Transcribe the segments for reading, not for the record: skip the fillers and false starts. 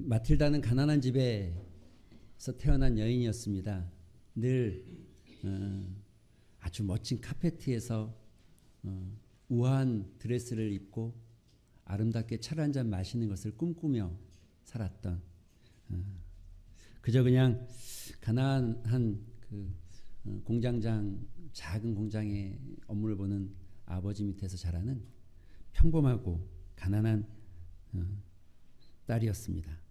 마틸다는 가난한 집에서 태어난 여인이었습니다. 늘 아주 멋진 카페트에서 우아한 드레스를 입고 아름답게 차를 한 잔 마시는 것을 꿈꾸며 살았던, 그저 그냥 가난한 그 공장장, 작은 공장의 업무를 보는 아버지 밑에서 자라는 평범하고 가난한 딸이었습니다.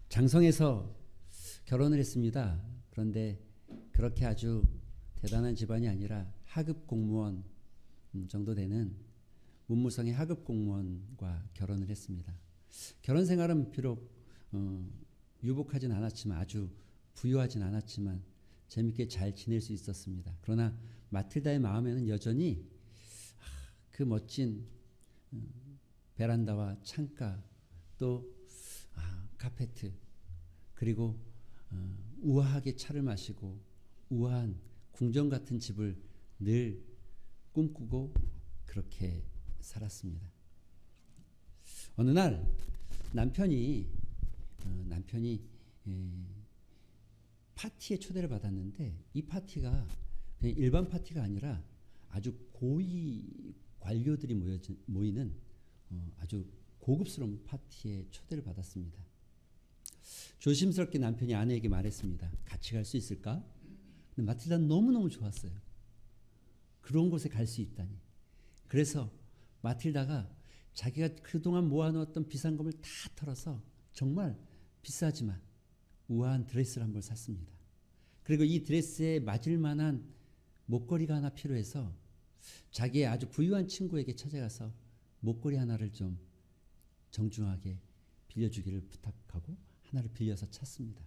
장성에서 결혼을 했습니다. 그런데 그렇게 아주 대단한 집안이 아니라 하급 공무원 정도 되는 문무성의 하급 공무원과 결혼을 했습니다. 결혼 생활은 비록 유복하진 않았지만, 아주 부유하진 않았지만 재밌게 잘 지낼 수 있었습니다. 그러나 마틸다의 마음에는 여전히 그 멋진 베란다와 창가, 또 카페트, 그리고 우아하게 차를 마시고 우아한 궁전 같은 집을 늘 꿈꾸고 그렇게 살았습니다. 어느 날 남편이 파티에 초대를 받았는데, 이 파티가 그냥 일반 파티가 아니라 아주 고위 관료들이 모이는 아주 고급스러운 파티에 초대를 받았습니다. 조심스럽게 남편이 아내에게 말했습니다. 같이 갈 수 있을까? 근데 마틸다는 너무너무 좋았어요. 그런 곳에 갈 수 있다니. 그래서 마틸다가 자기가 그동안 모아놓았던 비상금을 다 털어서 정말 비싸지만 우아한 드레스를 한 벌 샀습니다. 그리고 이 드레스에 맞을 만한 목걸이가 하나 필요해서 자기의 아주 부유한 친구에게 찾아가서 목걸이 하나를 좀 정중하게 빌려주기를 부탁하고 하나를 빌려서 찼습니다.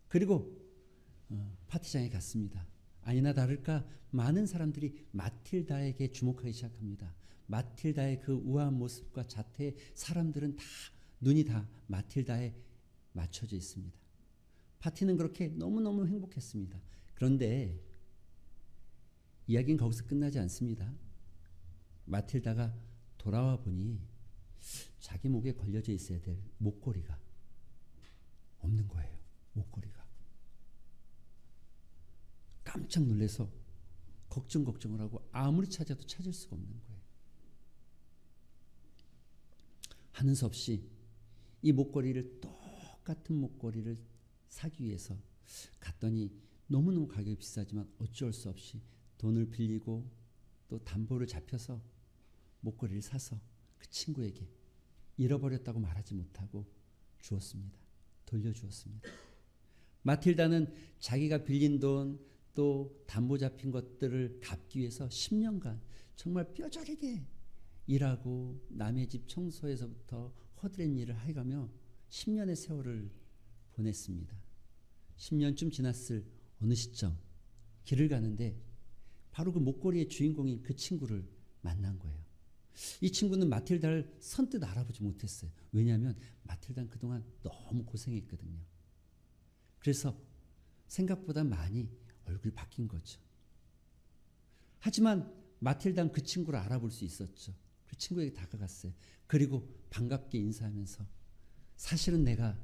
그리고 파티장에 갔습니다. 아니나 다를까 많은 사람들이 마틸다에게 주목하기 시작합니다. 마틸다의 그 우아한 모습과 자태에 사람들은 눈이 다 마틸다에 맞춰져 있습니다. 파티는 그렇게 너무너무 행복했습니다. 그런데 이야기는 거기서 끝나지 않습니다. 마틸다가 돌아와 보니 자기 목에 걸려져 있어야 될 목걸이가 없는 거예요. 목걸이가. 깜짝 놀라서 걱정을 하고 아무리 찾아도 찾을 수가 없는 거예요. 하는 수 없이 이 목걸이를, 똑같은 목걸이를 사기 위해서 갔더니 너무너무 가격이 비싸지만 어쩔 수 없이 돈을 빌리고 또 담보를 잡혀서 목걸이를 사서 그 친구에게 잃어버렸다고 말하지 못하고 주었습니다. 돌려주었습니다. 마틸다는 자기가 빌린 돈, 또 담보 잡힌 것들을 갚기 위해서 10년간 정말 뼈저리게 일하고 남의 집 청소에서부터 허드렛 일을 해가며 10년의 세월을 보냈습니다. 10년쯤 지났을 어느 시점 길을 가는데 바로 그 목걸이의 주인공인 그 친구를 만난 거예요. 이 친구는 마틸다를 선뜻 알아보지 못했어요. 왜냐하면 마틸다는 그동안 너무 고생했거든요. 그래서 생각보다 많이 얼굴이 바뀐 거죠. 하지만 마틸다는 그 친구를 알아볼 수 있었죠. 그 친구에게 다가갔어요. 그리고 반갑게 인사하면서 사실은 내가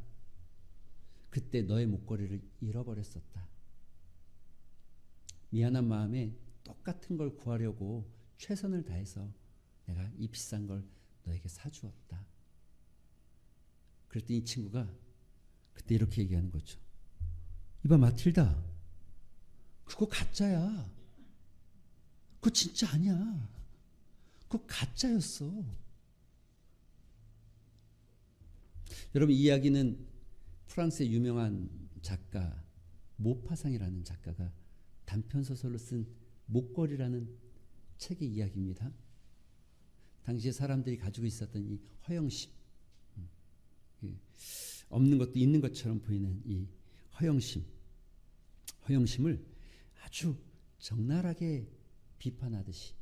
그때 너의 목걸이를 잃어버렸었다. 미안한 마음에 똑같은 걸 구하려고 최선을 다해서 내가 이 비싼 걸 너에게 사주었다. 그랬더니 이 친구가 그때 이렇게 얘기하는 거죠. 이봐 마틸다, 그거 가짜야. 그거 진짜 아니야. 그거 가짜였어. 여러분, 이 이야기는 프랑스의 유명한 작가 모파상이라는 작가가 단편소설로 쓴 목걸이라는 책의 이야기입니다. 당시에 사람들이 가지고 있었던 이 허영심, 없는 것도 있는 것처럼 보이는 이 허영심을 아주 적나라하게 비판하듯이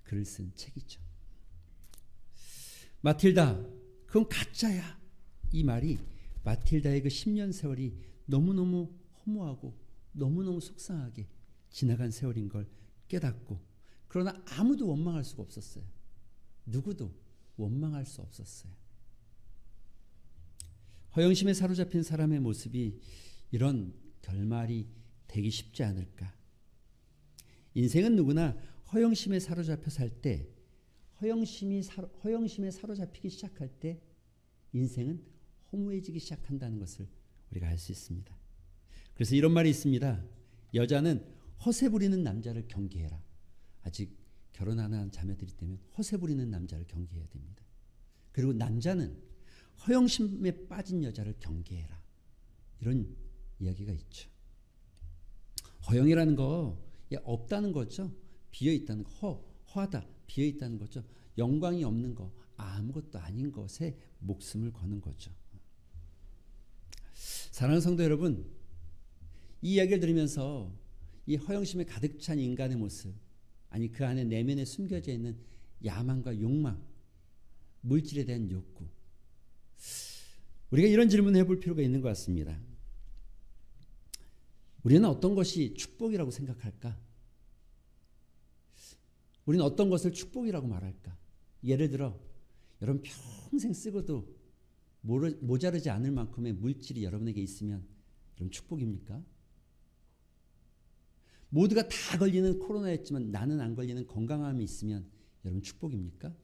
글을 쓴 책이죠. 마틸다, 그건 가짜야. 이 말이 마틸다의 그 10년 세월이 너무너무 허무하고 너무너무 속상하게 지나간 세월인 걸 깨닫고, 그러나 아무도 원망할 수가 없었어요. 누구도 원망할 수 없었어요. 허영심에 사로잡힌 사람의 모습이 이런 결말이 되기 쉽지 않을까. 인생은 누구나 허영심에 사로잡혀 살 때, 허영심에 사로잡히기 시작할 때 인생은 허무해지기 시작한다는 것을 우리가 알 수 있습니다. 그래서 이런 말이 있습니다. 여자는 허세 부리는 남자를 경계해라. 아직 결혼 안 한 자매들이 되면 허세 부리는 남자를 경계해야 됩니다. 그리고 남자는 허영심에 빠진 여자를 경계해라. 이런 이야기가 있죠. 허영이라는 거 없다는 거죠. 비어있다는 거. 허하다. 비어있다는 거죠. 영광이 없는 거. 아무것도 아닌 것에 목숨을 거는 거죠. 사랑하는 성도 여러분, 이 이야기를 들으면서 이 허영심에 가득 찬 인간의 모습, 아니 그 안에 내면에 숨겨져 있는 야망과 욕망, 물질에 대한 욕구, 우리가 이런 질문을 해볼 필요가 있는 것 같습니다. 우리는 어떤 것이 축복이라고 생각할까? 우리는 어떤 것을 축복이라고 말할까? 예를 들어 여러분 평생 쓰고도 모자르지 않을 만큼의 물질이 여러분에게 있으면 여러분 축복입니까? 모두가 다 걸리는 코로나였지만 나는 안 걸리는 건강함이 있으면 여러분 축복입니까?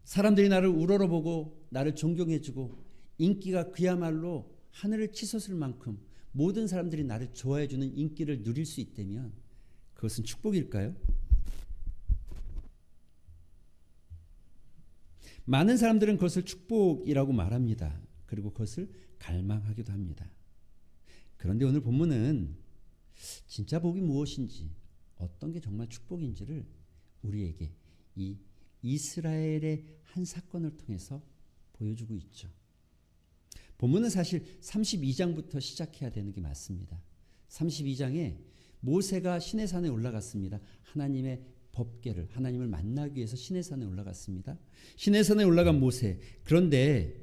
사람들이 나를 우러러보고 나를 존경해주고 인기가 그야말로 하늘을 치솟을 만큼 모든 사람들이 나를 좋아해주는 인기를 누릴 수 있다면 그것은 축복일까요? 많은 사람들은 그것을 축복이라고 말합니다. 그리고 그것을 갈망하기도 합니다. 그런데 오늘 본문은 진짜 복이 무엇인지, 어떤 게 정말 축복인지를 우리에게 이 이스라엘의 한 사건을 통해서 보여주고 있죠. 본문은 사실 32장부터 시작해야 되는 게 맞습니다. 32장에 모세가 시내산에 올라갔습니다. 하나님의 법궤를, 하나님을 만나기 위해서 시내산에 올라갔습니다. 시내산에 올라간 모세. 그런데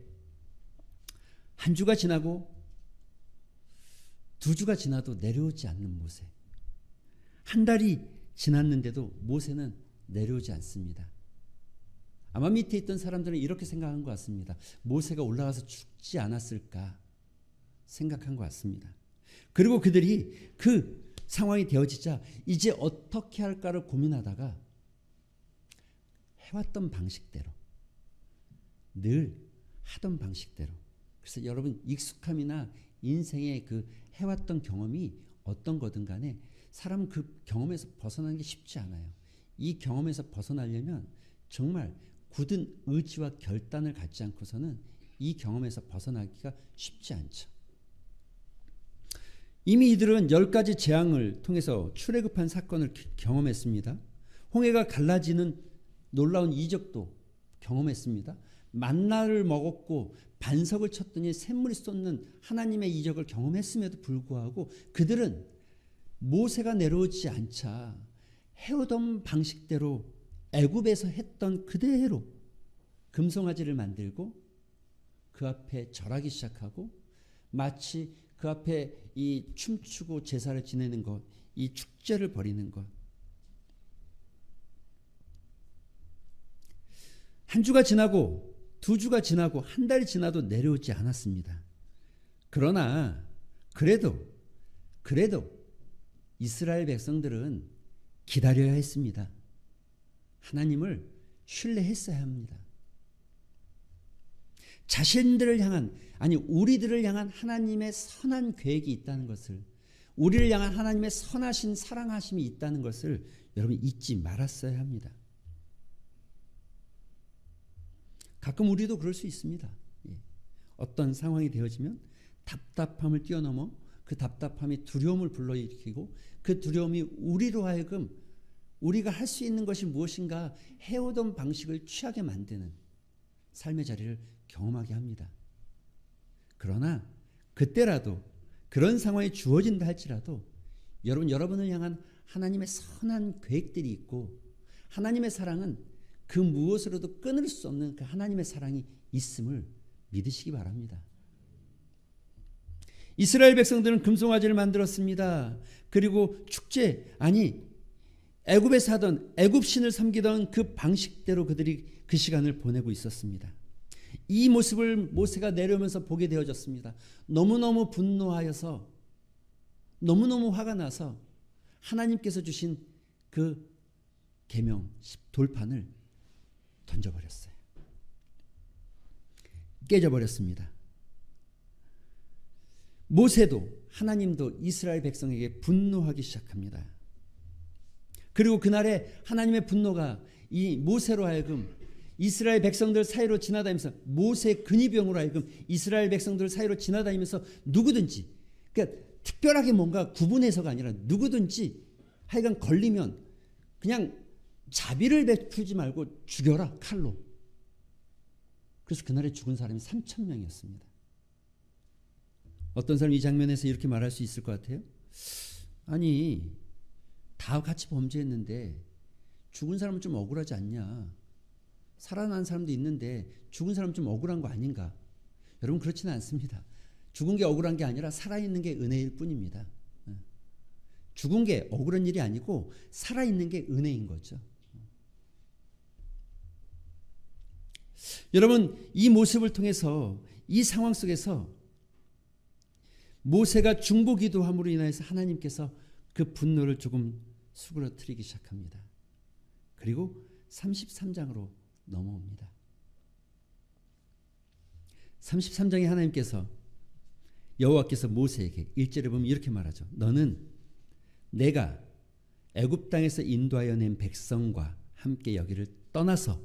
한 주가 지나고 두 주가 지나도 내려오지 않는 모세. 한 달이 지났는데도 모세는 내려오지 않습니다. 아마 밑에 있던 사람들은 이렇게 생각한 것 같습니다. 모세가 올라가서 죽지 않았을까 생각한 것 같습니다. 그리고 그들이 그 상황이 되어지자 이제 어떻게 할까를 고민하다가 해왔던 방식대로, 늘 하던 방식대로, 그래서 여러분 익숙함이나 인생의 그 해왔던 경험이 어떤 거든 간에 사람은 그 경험에서 벗어나는 게 쉽지 않아요. 이 경험에서 벗어나려면 정말 굳은 의지와 결단을 갖지 않고서는 이 경험에서 벗어나기가 쉽지 않죠. 이미 이들은 10가지 재앙을 통해서 출애굽한 사건을 경험했습니다. 홍해가 갈라지는 놀라운 이적도 경험했습니다. 만나를 먹었고 반석을 쳤더니 샘물이 쏟는 하나님의 이적을 경험했음에도 불구하고 그들은 모세가 내려오지 않자 해오던 방식대로 애굽에서 했던 그대로 금송아지를 만들고 그 앞에 절하기 시작하고 마치 그 앞에 이 춤추고 제사를 지내는 것, 이 축제를 벌이는 것. 한 주가 지나고 두 주가 지나고 한 달이 지나도 내려오지 않았습니다. 그러나 그래도 이스라엘 백성들은 기다려야 했습니다. 하나님을 신뢰했어야 합니다. 자신들을 향한, 아니 우리들을 향한 하나님의 선한 계획이 있다는 것을, 우리를 향한 하나님의 선하신 사랑하심이 있다는 것을 여러분 잊지 말았어야 합니다. 가끔 우리도 그럴 수 있습니다. 어떤 상황이 되어지면 답답함을 뛰어넘어 그 답답함이 두려움을 불러일으키고 그 두려움이 우리로 하여금 우리가 할 수 있는 것이 무엇인가 해오던 방식을 취하게 만드는 삶의 자리를 경험하게 합니다. 그러나 그때라도 그런 상황이 주어진다 할지라도 여러분을 향한 하나님의 선한 계획들이 있고 하나님의 사랑은 그 무엇으로도 끊을 수 없는 그 하나님의 사랑이 있음을 믿으시기 바랍니다. 이스라엘 백성들은 금송아지를 만들었습니다. 그리고 축제, 아니 애굽에서 하던 애굽신을 섬기던 그 방식대로 그들이 그 시간을 보내고 있었습니다. 이 모습을 모세가 내려오면서 보게 되어졌습니다. 너무너무 분노하여서 너무너무 화가 나서 하나님께서 주신 그 계명 돌판을 던져버렸어요. 깨져버렸습니다. 모세도 하나님도 이스라엘 백성에게 분노하기 시작합니다. 그리고 그날에 하나님의 분노가 이 모세로 하여금 이스라엘 백성들 사이로 지나다니면서 모세 근위병으로 하여금 이스라엘 백성들 사이로 지나다니면서 누구든지 그러니까 특별하게 뭔가 구분해서가 아니라 누구든지 하여간 걸리면 그냥 자비를 베풀지 말고 죽여라 칼로. 그래서 그날에 죽은 사람이 3,000명이었습니다. 어떤 사람이 이 장면에서 이렇게 말할 수 있을 것 같아요? 아니 다 같이 범죄했는데 죽은 사람은 좀 억울하지 않냐? 살아난 사람도 있는데 죽은 사람은 좀 억울한 거 아닌가? 여러분 그렇지는 않습니다. 죽은 게 억울한 게 아니라 살아있는 게 은혜일 뿐입니다. 죽은 게 억울한 일이 아니고 살아있는 게 은혜인 거죠. 여러분 이 모습을 통해서 이 상황 속에서 모세가 중보기도함으로 인하여서 하나님께서 그 분노를 조금 수그러뜨리기 시작합니다. 그리고 33장으로 넘어옵니다. 33장에 하나님께서 여호와께서 모세에게 1절에 보면 이렇게 말하죠. 너는 내가 애굽 땅에서 인도하여 낸 백성과 함께 여기를 떠나서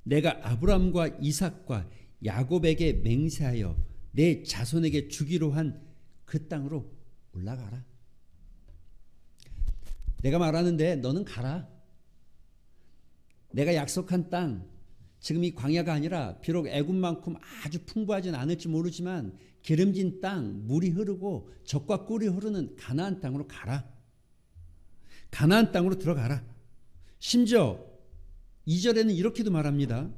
내가 아브람과 이삭과 야곱에게 맹세하여 내 자손에게 주기로 한 그 땅으로 올라가라. 내가 말하는데 너는 가라. 내가 약속한 땅, 지금 이 광야가 아니라 비록 애굽만큼 아주 풍부하진 않을지 모르지만 기름진 땅, 물이 흐르고 젖과 꿀이 흐르는 가나안 땅으로 가라. 가나안 땅으로 들어가라. 심지어 2절에는 이렇게도 말합니다.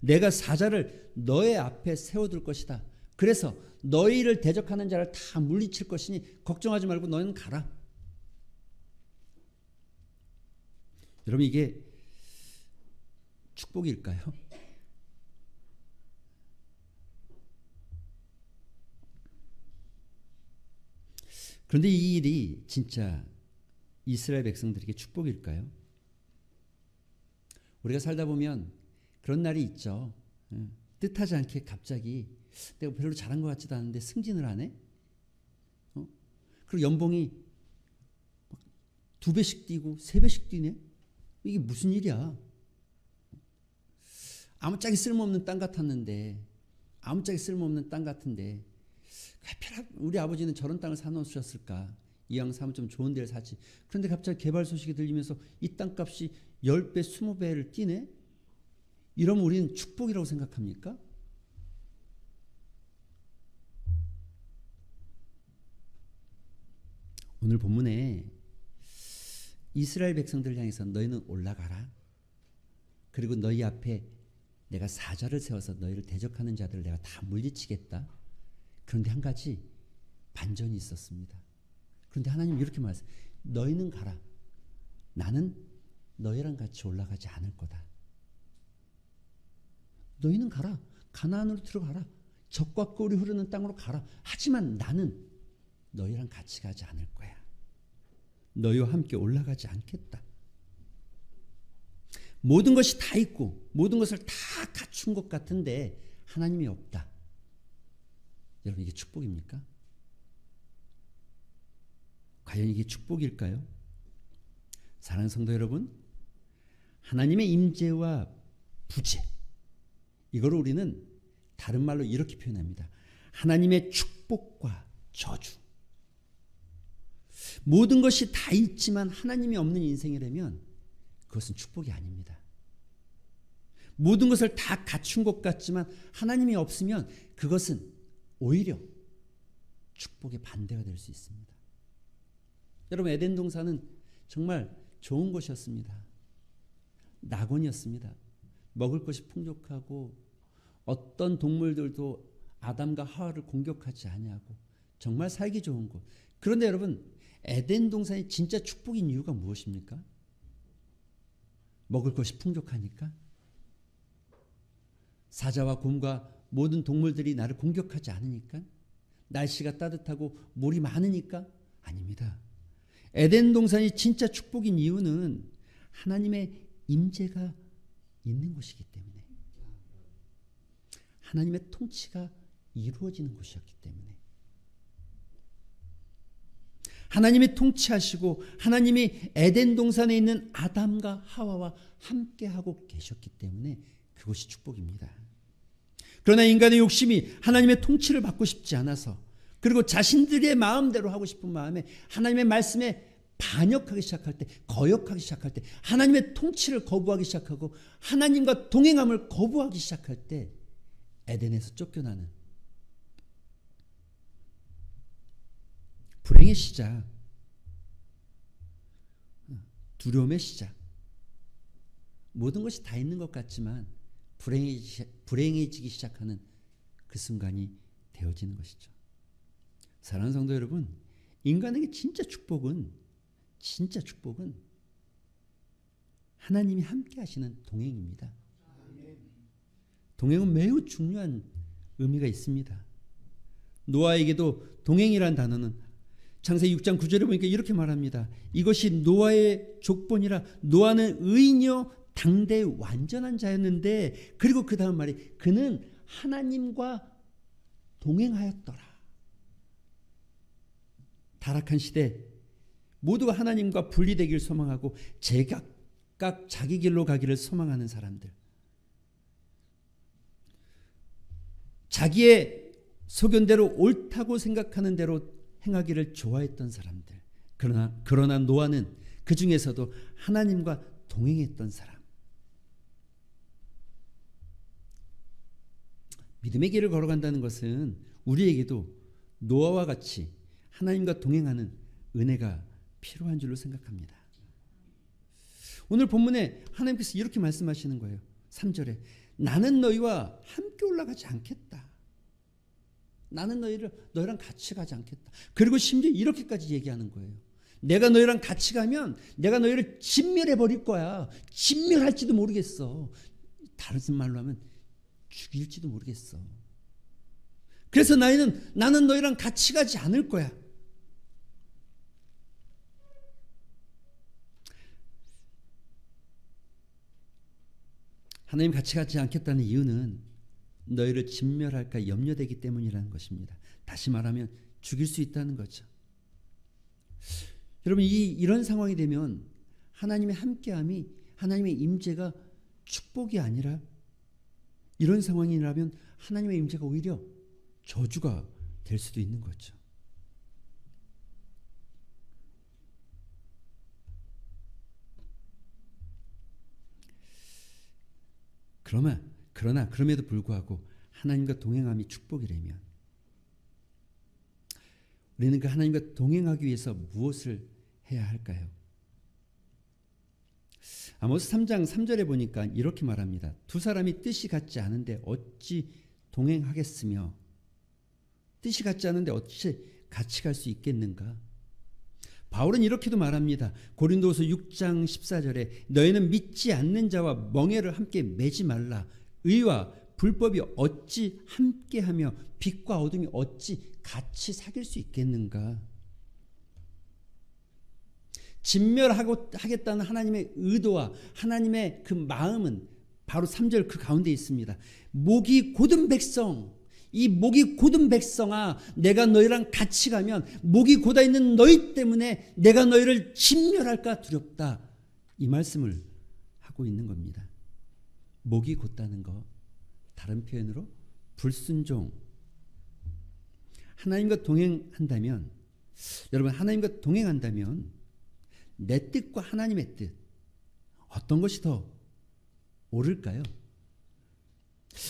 내가 사자를 너의 앞에 세워둘 것이다. 그래서 너희를 대적하는 자를 다 물리칠 것이니 걱정하지 말고 너희는 가라. 여러분 이게 축복일까요? 그런데 이 일이 진짜 이스라엘 백성들에게 축복일까요? 우리가 살다 보면 그런 날이 있죠. 뜻하지 않게 갑자기 내가 별로 잘한 것 같지도 않은데 승진을 하네? 그리고 연봉이 2배씩 뛰고 3배씩 뛰네? 이게 무슨 일이야? 아무짝에 쓸모없는 땅 같았는데 아무짝에 쓸모없는 땅 같은데 우리 아버지는 저런 땅을 사놓으셨을까? 이왕 사면 좀 좋은 데를 사지. 그런데 갑자기 개발 소식이 들리면서 이 땅값이 10배, 20배를 뛰네? 이러면 우리는 축복이라고 생각합니까? 오늘 본문에 이스라엘 백성들을 향해서 너희는 올라가라. 그리고 너희 앞에 내가 사자를 세워서 너희를 대적하는 자들을 내가 다 물리치겠다. 그런데 한 가지 반전이 있었습니다. 그런데 하나님 이렇게 말했어요. 너희는 가라. 나는 너희랑 같이 올라가지 않을 거다. 너희는 가라. 가나안으로 들어가라. 젖과 꿀이 흐르는 땅으로 가라. 하지만 나는 너희랑 같이 가지 않을 거야. 너희와 함께 올라가지 않겠다. 모든 것이 다 있고 모든 것을 다 갖춘 것 같은데 하나님이 없다. 여러분 이게 축복입니까? 과연 이게 축복일까요? 사랑하는 성도 여러분, 하나님의 임재와 부재, 이걸 우리는 다른 말로 이렇게 표현합니다. 하나님의 축복과 저주. 모든 것이 다 있지만 하나님이 없는 인생이라면 그것은 축복이 아닙니다. 모든 것을 다 갖춘 것 같지만 하나님이 없으면 그것은 오히려 축복의 반대가 될 수 있습니다. 여러분 에덴 동산은 정말 좋은 곳이었습니다. 낙원이었습니다. 먹을 것이 풍족하고 어떤 동물들도 아담과 하와를 공격하지 아니하고 정말 살기 좋은 곳. 그런데 여러분 에덴 동산이 진짜 축복인 이유가 무엇입니까? 먹을 것이 풍족하니까? 사자와 곰과 모든 동물들이 나를 공격하지 않으니까? 날씨가 따뜻하고 물이 많으니까? 아닙니다. 에덴 동산이 진짜 축복인 이유는 하나님의 임재가 있는 곳이기 때문에, 하나님의 통치가 이루어지는 곳이었기 때문에, 하나님이 통치하시고 하나님이 에덴 동산에 있는 아담과 하와와 함께하고 계셨기 때문에 그것이 축복입니다. 그러나 인간의 욕심이 하나님의 통치를 받고 싶지 않아서, 그리고 자신들의 마음대로 하고 싶은 마음에 하나님의 말씀에 반역하기 시작할 때, 거역하기 시작할 때, 하나님의 통치를 거부하기 시작하고 하나님과 동행함을 거부하기 시작할 때 에덴에서 쫓겨나는 불행의 시작, 두려움의 시작, 모든 것이 다 있는 것 같지만 불행해지기 시작하는 그 순간이 되어지는 것이죠. 사랑하는 성도 여러분, 인간에게 진짜 축복은 하나님이 함께 하시는 동행입니다. 동행은 매우 중요한 의미가 있습니다. 노아에게도 동행이란 단어는 창세기 6장 9절에 보니까 이렇게 말합니다. 이것이 노아의 족본이라 노아는 의인이요 당대의 완전한 자였는데, 그리고 그 다음 말이 그는 하나님과 동행하였더라. 타락한 시대 모두가 하나님과 분리되기를 소망하고 제각각 자기 길로 가기를 소망하는 사람들, 자기의 소견대로 옳다고 생각하는 대로 행하기를 좋아했던 사람들, 그러나 노아는 그 중에서도 하나님과 동행했던 사람, 믿음의 길을 걸어간다는 것은 우리에게도 노아와 같이 하나님과 동행하는 은혜가 필요한 줄로 생각합니다. 오늘 본문에 하나님께서 이렇게 말씀하시는 거예요. 3절에 나는 너희와 함께 올라가지 않겠다. 나는 너희랑 같이 가지 않겠다. 그리고 심지어 이렇게까지 얘기하는 거예요. 내가 너희랑 같이 가면 내가 너희를 진멸해 버릴 거야. 진멸할지도 모르겠어. 다른 말로 하면 죽일지도 모르겠어. 그래서 나는 너희랑 같이 가지 않을 거야. 하나님 같이 가지 않겠다는 이유는 너희를 진멸할까 염려되기 때문이라는 것입니다. 다시 말하면 죽일 수 있다는 거죠. 여러분, 이런 상황이 되면 하나님의 함께함이, 하나님의 임재가 축복이 아니라, 이런 상황이라면 하나님의 임재가 오히려 저주가 될 수도 있는 거죠. 그러나 그럼에도 불구하고 하나님과 동행함이 축복이라면 우리는 그 하나님과 동행하기 위해서 무엇을 해야 할까요? 아모스 3장 3절에 보니까 이렇게 말합니다. 두 사람이 뜻이 같지 않은데 어찌 동행하겠으며, 뜻이 같지 않은데 어찌 같이 갈 수 있겠는가? 바울은 이렇게도 말합니다. 고린도후서 6장 14절에 너희는 믿지 않는 자와 멍에를 함께 매지 말라. 의와 불법이 어찌 함께하며 빛과 어둠이 어찌 같이 사귈 수 있겠는가? 진멸하겠다는 하나님의 의도와 하나님의 그 마음은 바로 3절 그 가운데 있습니다. 목이 곧은 백성, 이 목이 곧은 백성아, 내가 너희랑 같이 가면 목이 곧아 있는 너희 때문에 내가 너희를 진멸할까 두렵다. 이 말씀을 하고 있는 겁니다. 목이 곧다는 거, 다른 표현으로 불순종. 하나님과 동행한다면, 여러분, 하나님과 동행한다면 내 뜻과 하나님의 뜻, 어떤 것이 더 옳을까요?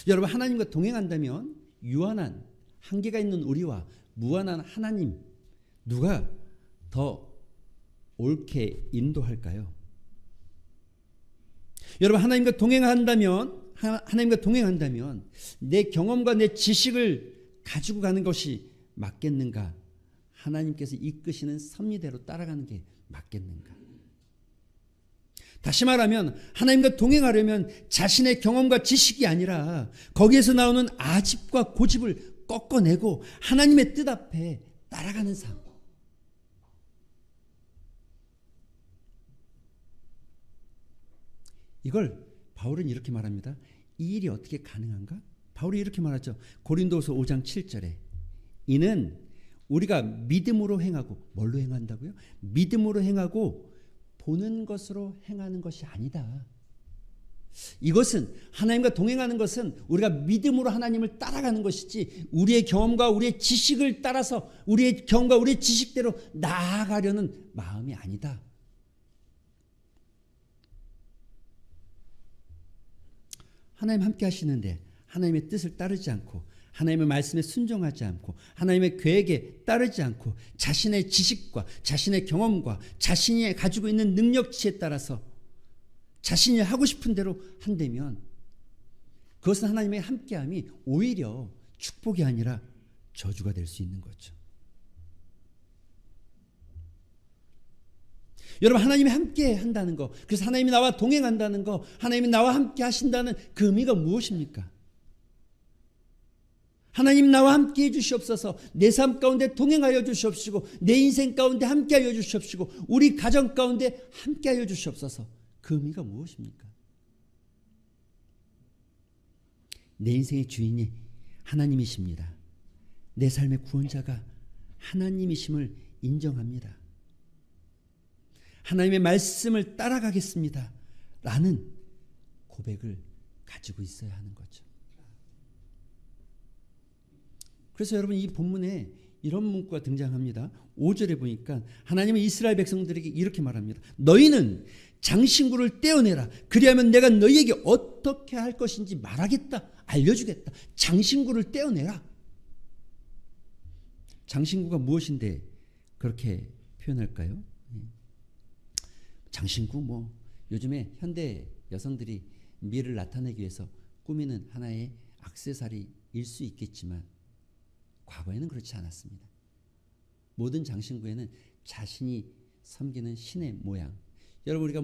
여러분, 하나님과 동행한다면 유한한 한계가 있는 우리와 무한한 하나님, 누가 더 옳게 인도할까요? 여러분, 하나님과 동행한다면 내 경험과 내 지식을 가지고 가는 것이 맞겠는가? 하나님께서 이끄시는 섭리대로 따라가는 게 맞겠는가? 다시 말하면 하나님과 동행하려면 자신의 경험과 지식이 아니라 거기에서 나오는 아집과 고집을 꺾어내고 하나님의 뜻 앞에 따라가는 삶. 이걸 바울은 이렇게 말합니다. 이 일이 어떻게 가능한가? 바울이 이렇게 말하죠. 고린도서 5장 7절에 이는 우리가 믿음으로 행하고, 뭘로 행한다고요? 믿음으로 행하고 보는 것으로 행하는 것이 아니다. 이것은, 하나님과 동행하는 것은 우리가 믿음으로 하나님을 따라가는 것이지 우리의 경험과 우리의 지식을 따라서 우리의 경험과 우리의 지식대로 나아가려는 마음이 아니다. 하나님 함께 하시는데 하나님의 뜻을 따르지 않고 하나님의 말씀에 순종하지 않고 하나님의 계획에 따르지 않고 자신의 지식과 자신의 경험과 자신이 가지고 있는 능력치에 따라서 자신이 하고 싶은 대로 한다면 그것은 하나님의 함께함이 오히려 축복이 아니라 저주가 될 수 있는 거죠. 여러분, 하나님이 함께 한다는 거, 그래서 하나님이 나와 동행한다는 거, 하나님이 나와 함께 하신다는 그 의미가 무엇입니까? 하나님 나와 함께 해주시옵소서. 내 삶 가운데 동행하여 주시옵시고 내 인생 가운데 함께하여 주시옵시고 우리 가정 가운데 함께하여 주시옵소서. 그 의미가 무엇입니까? 내 인생의 주인이 하나님이십니다. 내 삶의 구원자가 하나님이심을 인정합니다. 하나님의 말씀을 따라가겠습니다. 라는 고백을 가지고 있어야 하는 거죠. 그래서 여러분, 이 본문에 이런 문구가 등장합니다. 5절에 보니까 하나님은 이스라엘 백성들에게 이렇게 말합니다. 너희는 장신구를 떼어내라. 그리하면 내가 너희에게 어떻게 할 것인지 말하겠다. 알려주겠다. 장신구를 떼어내라. 장신구가 무엇인데 그렇게 표현할까요? 장신구, 요즘에 현대 여성들이 미를 나타내기 위해서 꾸미는 하나의 액세서리일 수 있겠지만 과거에는 그렇지 않았습니다. 모든 장신구에는 자신이 섬기는 신의 모양, 여러분 우리가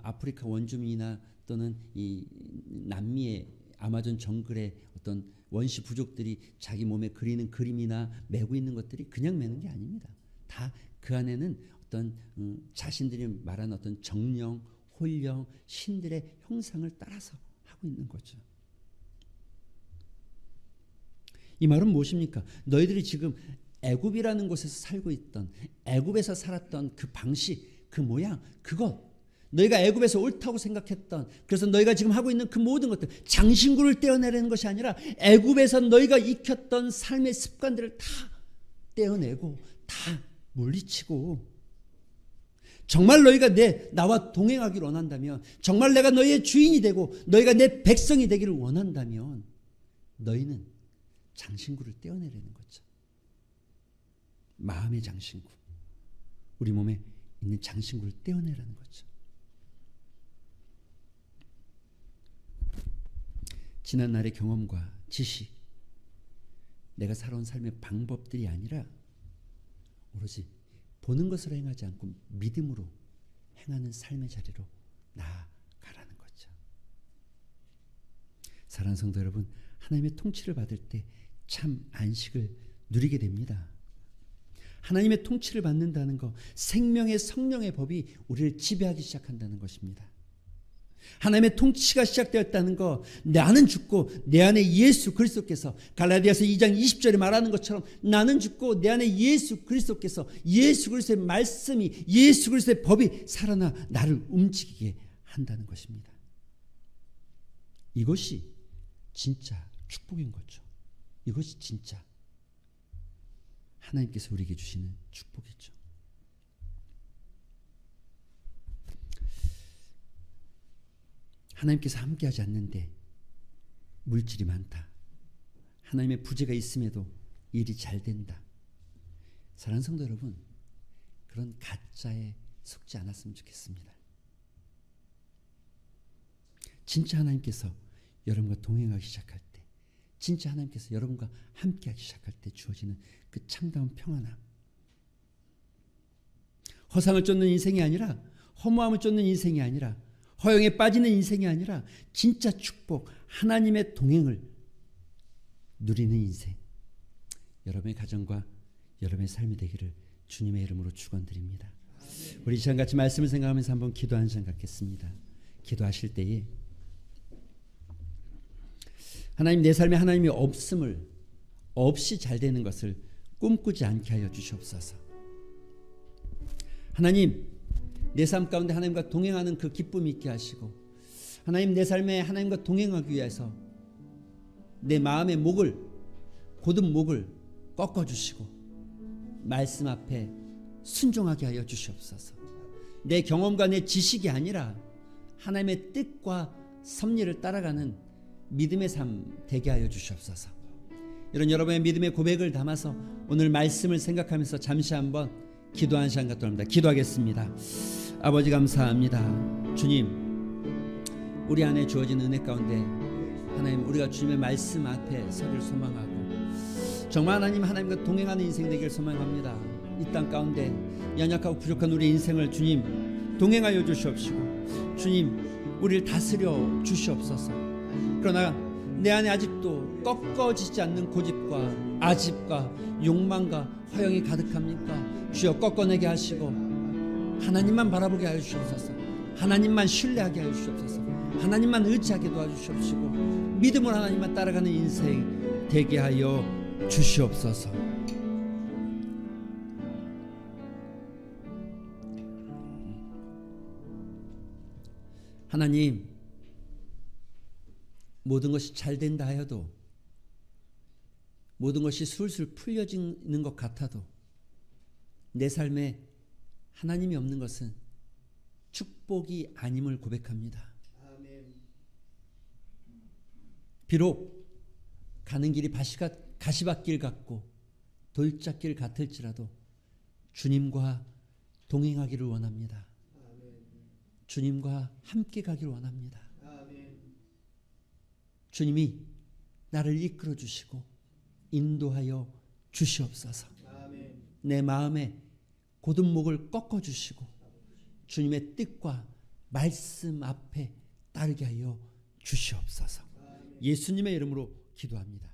아프리카 원주민이나 또는 이 남미의 아마존 정글의 어떤 원시 부족들이 자기 몸에 그리는 그림이나 메고 있는 것들이 그냥 메는 게 아닙니다. 다 그 안에는 어떤 자신들이 말하는 어떤 정령, 홀령, 신들의 형상을 따라서 하고 있는 거죠. 이 말은 무엇입니까? 너희들이 지금 애굽이라는 곳에서 살고 있던, 애굽에서 살았던 그 방식, 그 모양, 그것, 너희가 애굽에서 옳다고 생각했던, 그래서 너희가 지금 하고 있는 그 모든 것들, 장신구를 떼어내려는 것이 아니라 애굽에서 너희가 익혔던 삶의 습관들을 다 떼어내고 다 물리치고, 정말 너희가 나와 동행하기를 원한다면, 정말 내가 너희의 주인이 되고 너희가 내 백성이 되기를 원한다면 너희는 장신구를 떼어내려는 거죠. 마음의 장신구, 우리 몸에 있는 장신구를 떼어내라는 거죠. 지난날의 경험과 지식, 내가 살아온 삶의 방법들이 아니라 오로지 보는 것으로 행하지 않고 믿음으로 행하는 삶의 자리로 나아가라는 거죠. 사랑하는 성도 여러분, 하나님의 통치를 받을 때 참 안식을 누리게 됩니다. 하나님의 통치를 받는다는 것, 생명의 성령의 법이 우리를 지배하기 시작한다는 것입니다. 하나님의 통치가 시작되었다는 것, 나는 죽고 내 안에 예수 그리스도께서, 갈라디아서 2장 20절에 말하는 것처럼 나는 죽고 내 안에 예수 그리스도께서, 예수 그리스도의 말씀이, 예수 그리스도의 법이 살아나 나를 움직이게 한다는 것입니다. 이것이 진짜 축복인 거죠. 이것이 진짜 하나님께서 우리에게 주시는 축복이죠. 하나님께서 함께하지 않는데 물질이 많다. 하나님의 부재가 있음에도 일이 잘 된다. 사랑하는 성도 여러분, 그런 가짜에 속지 않았으면 좋겠습니다. 진짜 하나님께서 여러분과 동행하기 시작할 때, 진짜 하나님께서 여러분과 함께하기 시작할 때 주어지는 그 참다운 평안함, 허상을 쫓는 인생이 아니라 허무함을 쫓는 인생이 아니라, 허영에 빠지는 인생이 아니라 진짜 축복, 하나님의 동행을 누리는 인생, 여러분의 가정과 여러분의 삶이 되기를 주님의 이름으로 축원드립니다. 우리 이 시간 같이 말씀을 생각하면서 한번 기도하는 시간 갖겠습니다. 기도하실 때에 하나님, 내 삶에 하나님이 없이 잘 되는 것을 꿈꾸지 않게 하여 주시옵소서. 하나님, 내 삶 가운데 하나님과 동행하는 그 기쁨이 있게 하시고, 하나님, 내 삶에 하나님과 동행하기 위해서 내 마음의 목을, 곧은 목을 꺾어주시고 말씀 앞에 순종하게 하여 주시옵소서. 내 경험과 내 지식이 아니라 하나님의 뜻과 섭리를 따라가는 믿음의 삶 되게 하여 주시옵소서. 이런 여러분의 믿음의 고백을 담아서 오늘 말씀을 생각하면서 잠시 한번 기도하는 시간 갖도록 합니다. 기도하겠습니다. 아버지, 감사합니다. 주님, 우리 안에 주어진 은혜 가운데 하나님, 우리가 주님의 말씀 앞에 서길 소망하고 정말 하나님과 동행하는 인생 되기를 소망합니다. 이 땅 가운데 연약하고 부족한 우리 인생을 주님 동행하여 주시옵시고, 주님 우리를 다스려 주시옵소서. 그러나 내 안에 아직도 꺾어지지 않는 고집과 아집과 욕망과 허영이 가득합니까? 주여, 꺾어내게 하시고 하나님만 바라보게 하여 주시옵소서. 하나님만 신뢰하게 하여 주시옵소서. 하나님만 의지하게 도와주시옵시고 믿음으로 하나님만 따라가는 인생 되게 하여 주시옵소서. 하나님, 모든 것이 잘 된다 하여도, 모든 것이 술술 풀려지는 것 같아도 내 삶에 하나님이 없는 것은 축복이 아님을 고백합니다. 비록 가는 길이 가시밭길 같고 돌짝길 같을지라도 주님과 동행하기를 원합니다. 주님과 함께 가기를 원합니다. 주님이 나를 이끌어 주시고 인도하여 주시옵소서. 내 마음에 곧은 목을 꺾어 주시고 주님의 뜻과 말씀 앞에 따르게 하여 주시옵소서. 예수님의 이름으로 기도합니다.